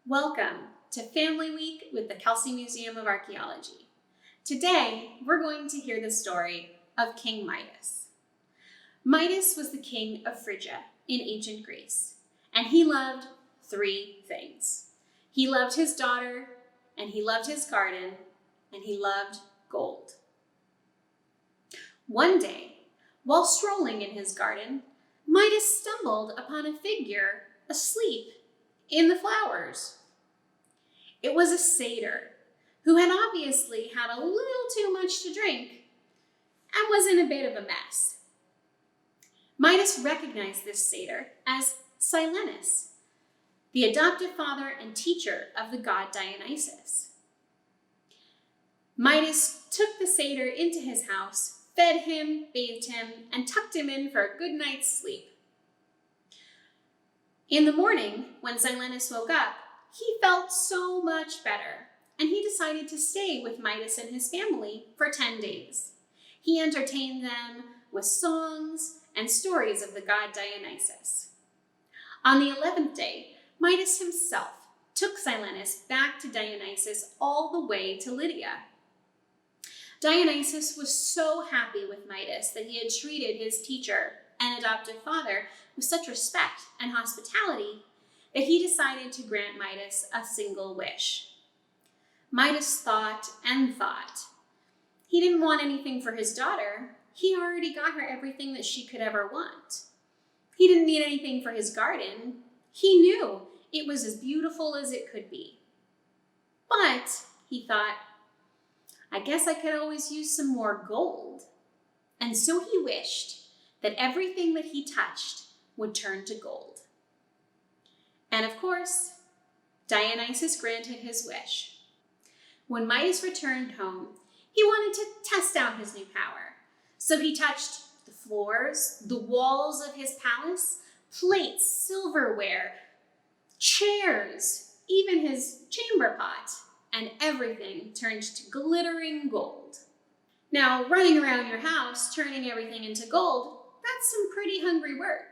Welcome to Family Week with the Kelsey Museum of Archaeology. Today, we're going to hear the story of King Midas. Midas was the king of Phrygia in ancient Greece, and he loved three things. He loved his daughter, and he loved his garden, and he loved gold. One day, while strolling in his garden, Midas stumbled upon a figure asleep in the flowers. It was a satyr who had obviously had a little too much to drink and was in a bit of a mess. Midas recognized this satyr as Silenus, the adoptive father and teacher of the god Dionysus. Midas took the satyr into his house, fed him, bathed him, and tucked him in for a good night's sleep. In the morning, when Silenus woke up, he felt so much better, and he decided to stay with Midas and his family for 10 days. He entertained them with songs and stories of the god Dionysus. On the 11th day, Midas himself took Silenus back to Dionysus all the way to Lydia. Dionysus was so happy with Midas that he had treated his teacher and adoptive father with such respect and hospitality that he decided to grant Midas a single wish. Midas thought and thought. He didn't want anything for his daughter. He already got her everything that she could ever want. He didn't need anything for his garden. He knew it was as beautiful as it could be. But, he thought, I guess I could always use some more gold. And so he wished that everything that he touched would turn to gold. And of course, Dionysus granted his wish. When Midas returned home, he wanted to test out his new power. So he touched the floors, the walls of his palace, plates, silverware, chairs, even his chamber pot, and everything turned to glittering gold. Now, running around your house, turning everything into gold, that's some pretty hungry work.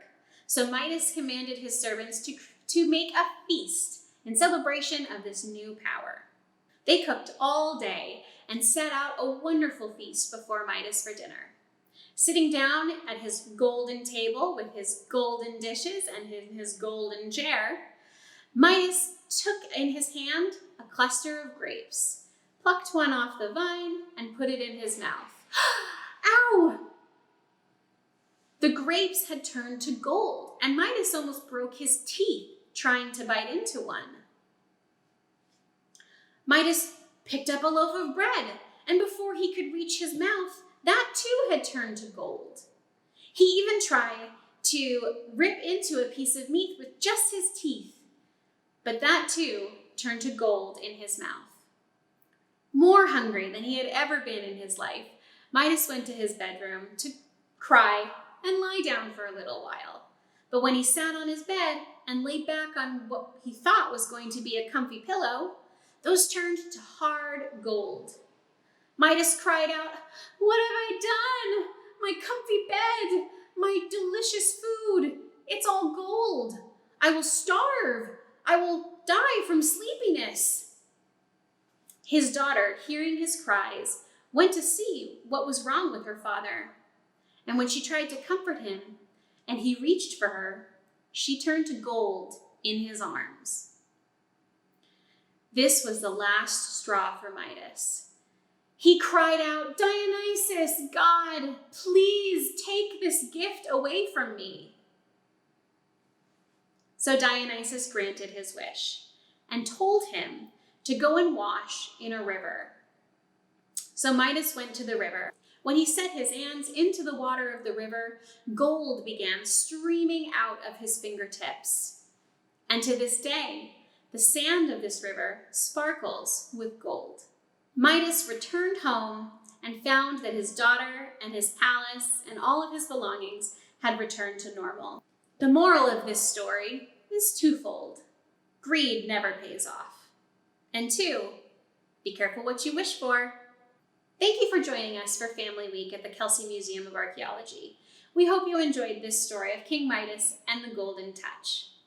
So Midas commanded his servants to make a feast in celebration of this new power. They cooked all day and set out a wonderful feast before Midas for dinner. Sitting down at his golden table with his golden dishes and his golden chair, Midas took in his hand a cluster of grapes, plucked one off the vine, and put it in his mouth. Ow! The grapes had turned to gold, and Midas almost broke his teeth trying to bite into one. Midas picked up a loaf of bread, and before he could reach his mouth, that too had turned to gold. He even tried to rip into a piece of meat with just his teeth, but that too turned to gold in his mouth. More hungry than he had ever been in his life, Midas went to his bedroom to cry and lie down for a little while. But when he sat on his bed and laid back on what he thought was going to be a comfy pillow, those turned to hard gold. Midas cried out, "What have I done? My comfy bed, my delicious food, it's all gold. I will starve. I will die from sleepiness." His daughter, hearing his cries, went to see what was wrong with her father. And when she tried to comfort him, and he reached for her, she turned to gold in his arms. This was the last straw for Midas. He cried out, "Dionysus, God, please take this gift away from me." So Dionysus granted his wish and told him to go and wash in a river. So Midas went to the river. When he set his hands into the water of the river, gold began streaming out of his fingertips. And to this day, the sand of this river sparkles with gold. Midas returned home and found that his daughter and his palace and all of his belongings had returned to normal. The moral of this story is twofold. Greed never pays off. And two, be careful what you wish for. Thank you for joining us for Family Week at the Kelsey Museum of Archaeology. We hope you enjoyed this story of King Midas and the Golden Touch.